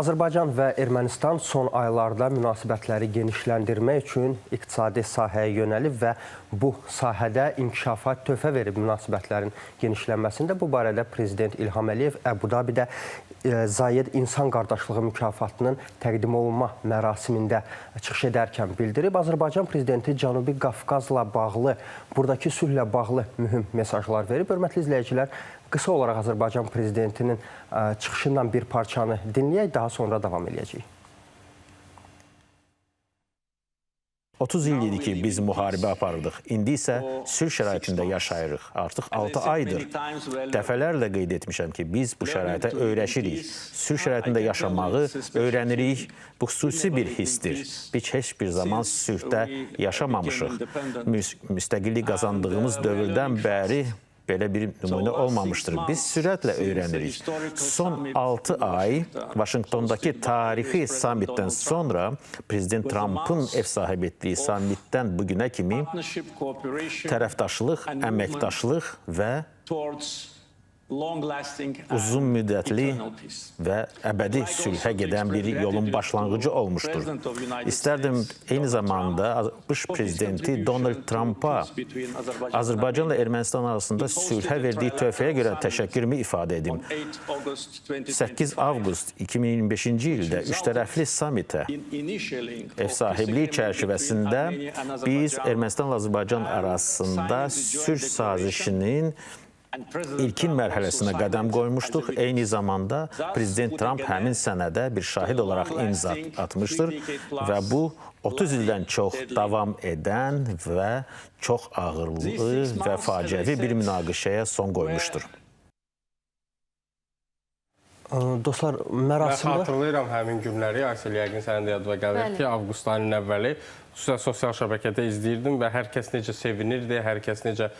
Azərbaycan və Ermənistan son aylarda münasibətləri genişləndirmək üçün iqtisadi sahəyə yönəlib və bu sahədə inkişafa töhfə verib münasibətlərin genişlənməsində. Bu barədə Prezident İlham Əliyev Əbu-Dabidə Zayed İnsan Qardaşlığı mükafatının təqdim olunma mərasimində çıxış edərkən bildirib. Azərbaycan Prezidenti Cənubi Qafqazla bağlı, buradakı sülhlə bağlı mühüm mesajlar verib. Hörmətli izləyicilər, qısa olaraq Azərbaycan Prezidentinin çıxışından bir parçanı dinləyək, daha sonra davam edəcəyik. 30 il idi ki, biz müharibə aparırdıq. İndi isə sülh şəraitində yaşayırıq. Artıq 6 aydır. Dəfələrlə qeyd etmişəm ki, biz bu şəraitə öyrəşirik. Sülh şəraitində yaşamağı öyrənirik. Bu xüsusi bir hissdir. Biz heç bir zaman sülhdə yaşamamışıq. Müstəqillik qazandığımız dövrdən bəri belə bir nümunə olmamışdır. Biz sürətlə öyrənirik. Son 6 ay Vaşinqtondakı tarixi sammitdən sonra Prezident Trump'ın ev sahibi etdiyi sammitdən bugünə kimi tərəfdaşlıq, əməkdaşlıq və uzun müddətli və əbədi sülhə gedən bir yolun başlanğıcı olmuşdur. İstərdim eyni zamanda ABŞ prezidenti Donald Trump'a Azərbaycanla Ermənistan arasında sülhə verdiyi töhfəyə görə təşəkkürümü ifadə edim. 8 avqust 2025-ci ildə üç tərəfli sammitə ev sahibliyi çərçivəsində biz Ermənistanla Azərbaycan arasında sülh sazişinin İlkin mərhələsinə qədəm qoymuşduq. Eyni zamanda Prezident Trump həmin sənədə bir şahid olaraq imza atmışdır və bu 30 ildən çox davam edən və çox ağırlı və faciəvi bir münaqişəyə son qoymuşdur. Dostlar, mərasimdə... Mən xatırlayıram həmin günləri, Aysel, yəqin sənin də yadına gəlir ki, avqust ayının əvvəli xüsusən sosial şəbəkədə izləyirdim və hər kəs necə sevinirdi, hər kəs necə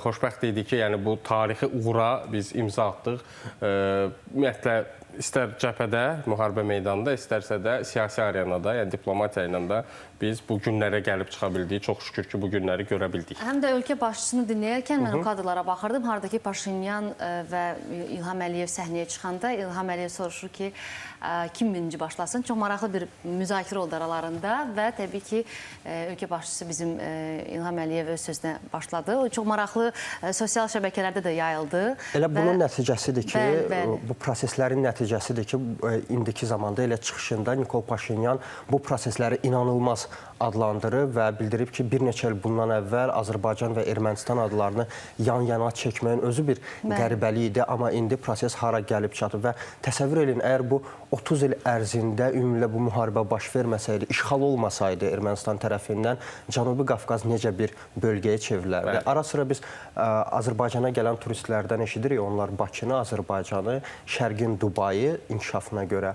xoşbəxt idi ki, yəni bu tarixi uğura biz imza atdıq. Ümumiyyətlə, istər cəbhədə, müharibə meydanında, istərsə də siyasi arenada, yəni diplomatiya ilə də biz bu günlərə gəlib çıxa bildik. Çox şükür ki, bu günləri görə bildik. Həm də ölkə başçısını dinləyərkən mən o kadrlara baxırdım. Haradakı Paşinyan və İlham Əliyev səhnəyə çıxanda İlham Əliyev soruşur ki, kim birinci başlasın? Çox maraqlı bir müzakirə oldu aralarında və təbii ki, ölkə başçısı bizim İlham Əliyev öz sözünə başladı. O çox maraqlı sosial şəbəkələrdə də yayıldı. Elə bunun nəticəsidir ki, bu proseslərin nəticəsidir ki, indiki zamanda elə çıxışında Nikol Paşinyan bu prosesləri inanılmaz adlandırıb və bildirib ki, bir neçə il bundan əvvəl Azərbaycan və Ermənistan adlarını yan-yana çəkməyin özü bir qəribəlik idi, amma indi proses hara gəlib çatıb və təsəvvür edin, əgər bu 30 il ərzində ümumiyyətlə bu müharibə baş verməsəydi, işğal olmasaydı Ermənistan tərəfindən Cənubi Qafqaz necə bir bölgəyə çevrilərdi. Ara sıra biz Azərbaycana gələn turistlərdən eşidirik, onlar Bakını, Azərbaycanı, Şərqin Dubayı inkişafına görə,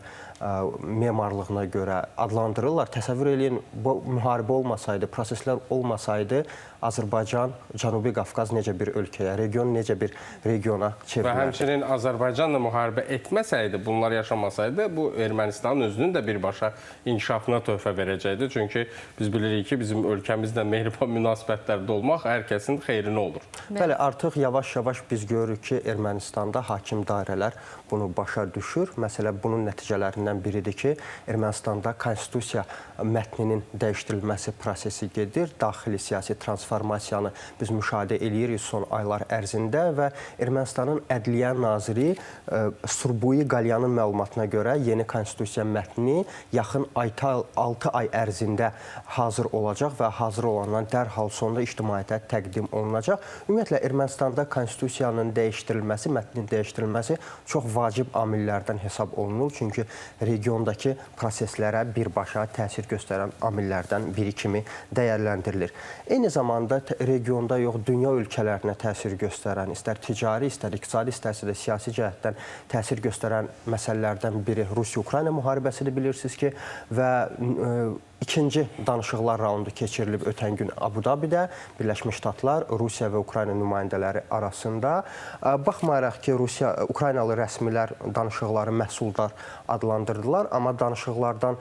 memarlığına görə adlandırırlar. Təsəvvür edin, bu müharibə olmasaydı, proseslər olmasaydı, Azərbaycan, Cənubi Qafqaz necə bir ölkəyə, region necə bir regiona çevrilərdi. Və həmçinin Azərbaycanla müharibə etməsəydi, bunlar yaşamasaydı, bu Ermənistanın özünün də birbaşa inkişafına töhfə verəcəkdi. Çünki biz bilirik ki, bizim ölkəmizlə mehriban münasibətlərdə olmaq hər kəsin xeyrinə olur. Bəli, artıq yavaş-yavaş biz görürük ki, Ermənistanda hakim dairələr bunu başa düşür. Məsələ bunun nəticələrindən biridir ki, Ermənistanda konstitusiya mətninin dəyişdirilməsi prosesi gedir. Daxili siyasi transformasiyanı biz müşahidə edirik son aylar ərzində və Ermənistanın Ədliyyə naziri Surbuyi Qalyanın məlumatına görə yeni konstitusiya mətni yaxın 6 ay ərzində hazır olacaq və hazır olandan dərhal sonda ictimaiyyətə təqdim olunacaq. Ümumiyyətlə, Ermənistanda konstitusiyanın dəyişdirilməsi, mətnin dəyişdirilməsi çox vacib amillərdən hesab olunur. Çünki regiondakı proseslərə birbaşa təsir göstərən amillərdən biri kimi dəyərləndirilir. Eyni zamanda regionda yox, dünya ölkələrinə təsir göstərən, istər ticari, istər iqtisadi, istərsə də siyasi cəhətdən təsir göstərən məsələlərdən biri Rusiya-Ukrayna müharibəsidir, bilirsiniz ki, və İkinci danışıqlar raundu keçirilib ötən gün Abu-Dabidə Birləşmiş Ştatlar, Rusiya və Ukrayna nümayəndələri arasında. Baxmayaraq ki, Ukraynalı rəsmilər danışıqları məhsuldar adlandırdılar, amma danışıqlardan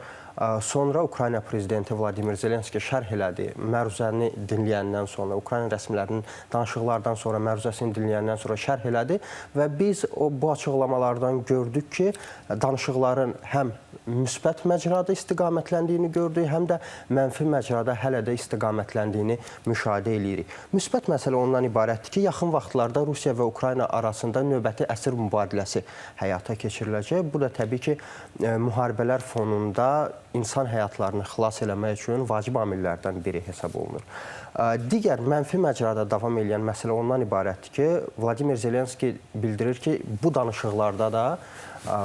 Sonra Ukrayna prezidenti Vladimir Zelenski şərh elədi. Məruzəni dinləyəndən sonra, Ukrayna rəsmilərinin danışıqlardan sonra, məruzəsini dinləyəndən sonra şərh elədi və biz bu açıqlamalardan gördük ki, danışıqların həm müsbət məcrada istiqamətləndiyini gördük, həm də mənfi məcrada hələ də istiqamətləndiyini müşahidə edirik. Müsbət məsələ ondan ibarətdir ki, yaxın vaxtlarda Rusiya və Ukrayna arasında növbəti əsir mübadiləsi həyata keçiriləcək. Bu da təbii ki, müharibələr fonunda insan həyatlarını xilas eləmək üçün vacib amillərdən biri hesab olunur. Digər mənfi məcrada davam edən məsələ ondan ibarətdir ki, Vladimir Zelenski bildirir ki, bu danışıqlarda da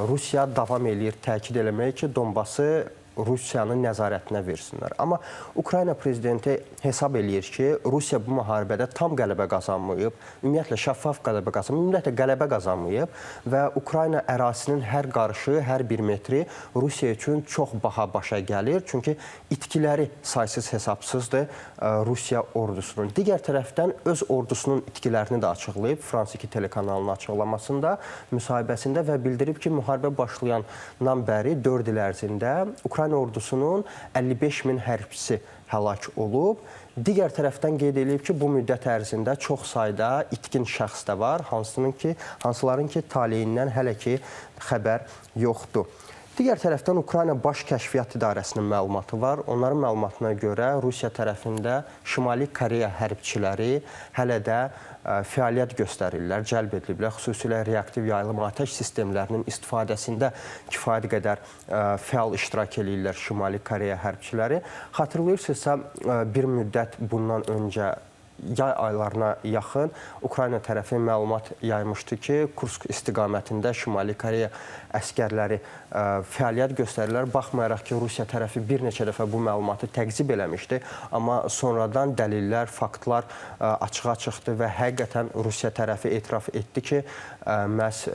Rusiya davam eləyir, təkid eləmək ki, Donbası Rusiyanın nəzarətinə versinlər. Amma Ukrayna prezidenti hesab eləyir ki, Rusiya bu müharibədə tam qələbə qazanmayıb, ümumiyyətlə şəffaf qələbə qazanmayıb, ümumiyyətlə qələbə qazanmayıb və Ukrayna ərazisinin hər qarışı, hər bir metri Rusiya üçün çox baha başa gəlir. Çünki itkiləri saysız hesabsızdır Rusiya ordusunun. Digər tərəfdən öz ordusunun itkilərini də açıqlayıb Frans 2 telekanalının açıqlamasında, müsahibəsində və bildirib ki, müharibə başlayandan bəri 4 il ərzində Ukrayna ordusunun 55 min hərbçisi həlak olub. Digər tərəfdən qeyd edilib ki, bu müddət ərzində çox sayda itkin şəxs də var, hansıların ki, taleyindən hələ ki xəbər yoxdur. Digər tərəfdən Ukrayna Baş Kəşfiyyat İdarəsinin məlumatı var. Onların məlumatına görə Rusiya tərəfində Şimali Koreya hərbçiləri hələ də fəaliyyət göstərirlər, cəlb ediliblər. Xüsusilə reaktiv yayılım atəş sistemlərinin istifadəsində kifayət qədər fəal iştirak edirlər Şimali Koreya hərbçiləri. Xatırlayırsınızsa, bir müddət bundan öncə yay aylarına yaxın Ukrayna tərəfi məlumat yaymışdı ki, Kursk istiqamətində Şimali Koreya əskərləri fəaliyyət göstərirlər. Baxmayaraq ki, Rusiya tərəfi bir neçə dəfə bu məlumatı təqzib eləmişdi, amma sonradan dəlillər, faktlar açığa çıxdı və həqiqətən Rusiya tərəfi etiraf etdi ki, məhz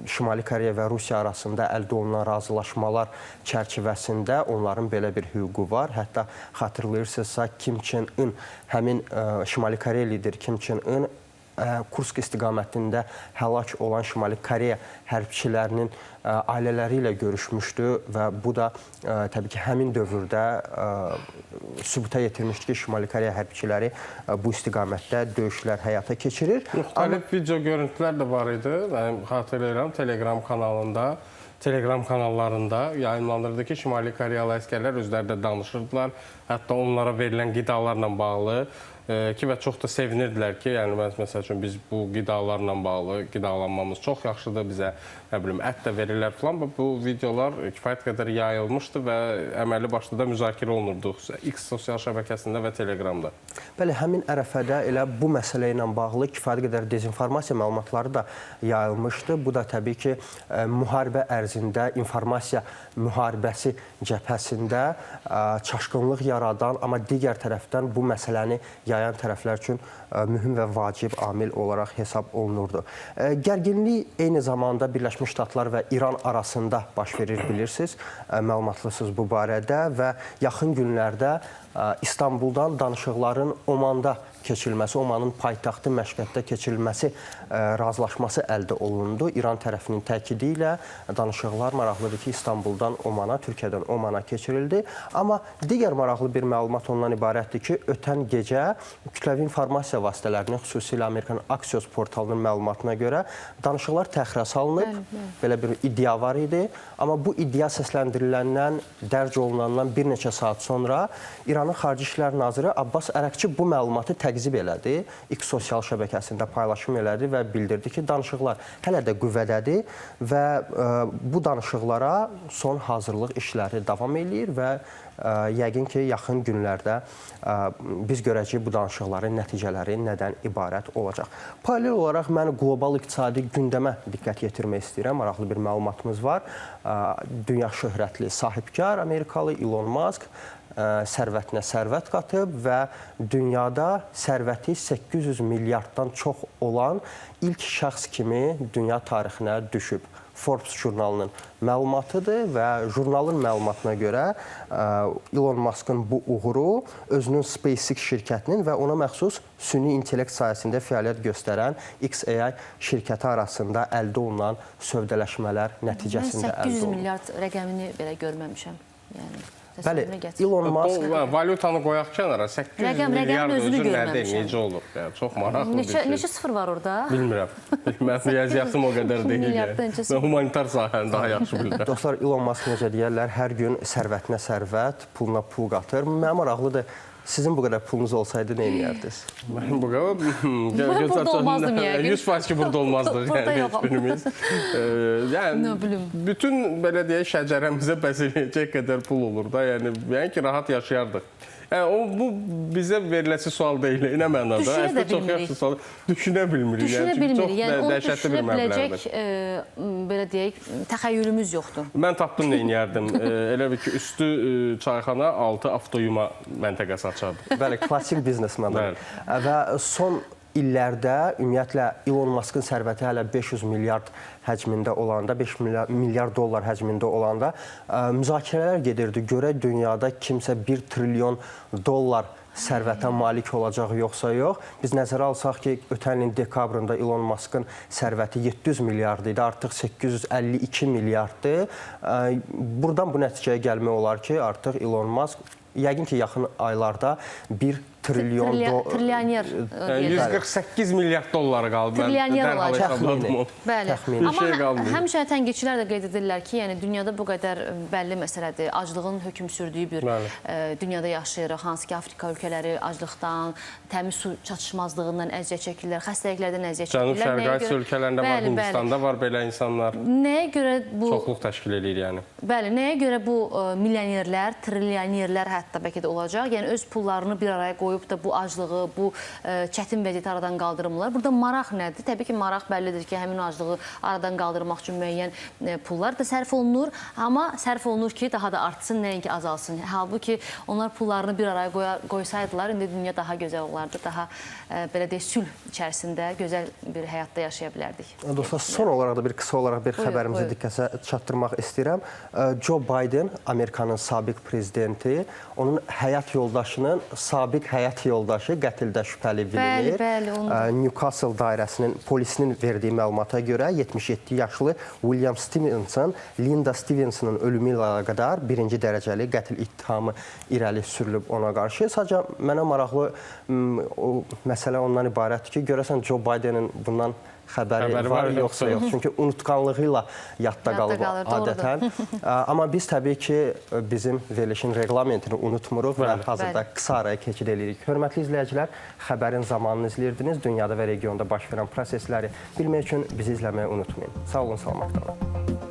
Şimali Koreya və Rusiya arasında əldə olunan razılaşmalar çərçivəsində onların belə bir hüququ var. Hətta xatırlayırsınızsa, Kim Çen In, həmin Şimali Koreya lideri Kim Çen In Kursk istiqamətində həlak olan Şimali Koreya hərbçilərinin ailələri ilə görüşmüşdü və bu da təbii ki, həmin dövrdə sübuta yetirmişdi ki, Şimali Koreya hərbçiləri bu istiqamətdə döyüşlər həyata keçirir. Müxtəlif video görüntülər də var idi. Mən xatırlayıram, Telegram kanallarında yayınlandırdı ki, Şimali Koreyalı əskərlər özləri də danışırdılar. Hətta onlara verilən qidalarla bağlı ki, və çox da sevinirdilər ki, yəni məsəl üçün biz bu qidalarla bağlı qidalanmamız çox yaxşıdır, bizə nə bilim ət də verirlər falan. Bu videolar kifayət qədər yayılmışdı və əməlli başlı da müzakirə olunurdu X sosial şəbəkəsində və Telegramda. Bəli, həmin ərəfədə elə bu məsələ ilə bağlı kifayət qədər dezinformasiya məlumatları da yayılmışdı. Bu da təbii ki, müharibə ərzində informasiya müharibəsi cəbhəsində çaşqınlıq yaradan, amma digər tərəfdən bu məsələni yayan tərəflər üçün mühüm və vacib amil olaraq hesab olunurdu. Gərginlik eyni zamanda Birləşmiş Ştatlar və İran arasında baş verir, bilirsiniz, məlumatlısınız bu barədə və yaxın günlərdə İstanbuldan danışıqların Omanda keçirilməsi, Omanın paytaxtı Məşqətdə keçirilməsi razılaşması əldə olundu. İran tərəfinin təkidi ilə danışıqlar maraqlıdır ki, İstanbuldan Omana, Türkiyədən Omana keçirildi. Amma digər maraqlı bir məlumat ondan ibarətdir ki, ötən gecə kütləvi informasiya vasitələrinin, xüsusilə Amerikan Axios portalının məlumatına görə danışıqlar təxirə salınıb. Belə bir iddia var idi. Amma bu iddia səsləndiriləndən, dərc olunandan bir neçə saat sonra İranın Xarici İşlər Naziri Abbas Ərəqçi bu məlumatı təqzib elədi. X sosial şəbəkəsində paylaşım elədi və bildirdi ki, danışıqlar hələ də qüvvədədir və bu danışıqlara son hazırlıq işləri davam eləyir və yəqin ki, yaxın günlərdə biz görəcəyik bu danışıqların nəticələri nədən ibarət olacaq. Paralel olaraq mən qlobal iqtisadi gündəmə diqqət yetirmək istəyirəm. Maraqlı bir məlumatımız var. Dünya şöhrətli sahibkar Amerikalı Elon Musk sərvətinə sərvət qatıb və dünyada sərvəti 800 milyarddan çox olan ilk şəxs kimi dünya tarixinə düşüb. Forbes jurnalının məlumatıdır və jurnalın məlumatına görə Elon Musk'ın bu uğuru özünün SpaceX şirkətinin və ona məxsus süni intellekt sayəsində fəaliyyət göstərən XAI şirkəti arasında əldə olunan sövdələşmələr nəticəsində əldə olunur. Mən 800 milyard rəqəmini belə görməmişəm. Yəni Bəli, təsəvvürünə gətir. Elon Musk Valyutanı qoyaq kənara, 800 Rəqəmin milyard özünü özü nədir, görməmişəm. necə olur? Yəni, çox maraqlı bir şey. Neçə sıfır var orada? Bilmirəm. Mən riyaziyyatım o qədər deyil. Milyarddan neçə Mən humanitar sahəni daha yaxşı bilirəm. Dostlar, Elon Musk necə deyərlər, hər gün sərvətinə sərvət, puluna pul qatır. Mənə maraqlıdır, sizin bu qədər pulunuz olsaydı nə edərdiniz? Mən bu qədər Burada olmazdım yəqin. 100% ki, burada olmazdıq. Burada yoxam. Hiçbirimiz. Yəni, Nə bilim. bütün belə deyək, şəcərəmizə bəs eləyəcək qədər pul olur da. Yəni ki, rahat yaşayardıq. Yəni, bu bizə veriləsi sual deyil. Nə mənada? Düşünə də Çox bilmirik. yaxşı sual. Düşünə bilmirik. Düşünə Çünki çox bilmirik. Yəni onu dəhşətli bir düşünə məbləğdir. biləcək, belə deyək, təxəyyülümüz yoxdur. Mən tapdım nə edərdim. Elə bir ki, üstü çayxana, altı avtoyuma məntəqəsi açardım. Bəli, klassik biznesmendir. Bəli. Və son illərdə ümumiyyətlə Elon Musk'ın sərvəti hələ 500 milyard həcmində olanda, 5 milyard dollar həcmində olanda müzakirələr gedirdi. Görək dünyada kimsə 1 trilyon dollar sərvətə malik olacaq yoxsa yox. Biz nəzərə alsaq ki, ötən ilin dekabrında Elon Musk'ın sərvəti 700 milyard idi, artıq 852 milyarddır. Buradan bu nəticəyə gəlmək olar ki, artıq Elon Musk yəqin ki, yaxın aylarda 1 trilyon Trilyoner. 148 milyard dolları qaldı. Trilyoner olacaq. Bəli. Bir şey Amma qalmıyor. həmişə tənqidçilər də qeyd edirlər ki, yəni dünyada bu qədər bəlli məsələdir. Aclığın hökm sürdüyü bir dünyada yaşayırıq. Hansı ki, Afrika ölkələri aclıqdan, təmiz su çatışmazlığından əziyyət çəkirlər, xəstəliklərdən əziyyət çəkirlər. Cənub-Şərqi Asiya ölkələrində var, Hindistanda var belə insanlar. Nəyə görə bu Çoxluq təşkil edir yəni. Bəli, nəyə görə bu milyonerlər, trilyonerlər hətta bəlkə də olacaq? Yəni öz pullarını bir araya qoyub da bu aclığı, bu çətin vəziyyəti aradan qaldırmırlar. Burada maraq nədir? Təbii ki, maraq bəllidir ki, həmin aclığı aradan qaldırmaq üçün müəyyən pullar da sərf olunur. Amma sərf olunur ki, daha da artsın, nəinki azalsın. Halbuki onlar pullarını bir araya qoysaydılar, indi dünya daha gözəl olardı. Daha belə deyək, sülh içərisində gözəl bir həyatda yaşaya bilərdik. Dostlar, son olaraq da bir qısa olaraq bir xəbərimizi diqqətə çatdırmaq istəyirəm. Joe Biden, Amerikanın sabiq prezidenti, onun həyat yoldaşının sabiq həyat yoldaşı qətldə şübhəli bilinir. Newcastle dairəsinin polisinin verdiyi məlumata görə 77 yaşlı William Stevenson, Linda Stevenson'ın ölümü ilə əlaqədar birinci dərəcəli qətl ittihamı irəli sürülüb ona qarşı. Sadəcə mənə maraqlı o məsələ ondan ibarətdir ki, görəsən Joe Biden'in bundan xəbəri var yoxsa yox. Çünki unutqanlığı ilə yadda qalıb adətən. Amma biz təbii ki, bizim verilişin reglamentini unutmuruq və hazırda qısa araya keçid edirik. Hörmətli izləyicilər, xəbərin zamanını izləyirdiniz. Dünyada və regionda baş verən prosesləri bilmək üçün bizi izləməyi unutmayın. Sağ olun, salamat qalın.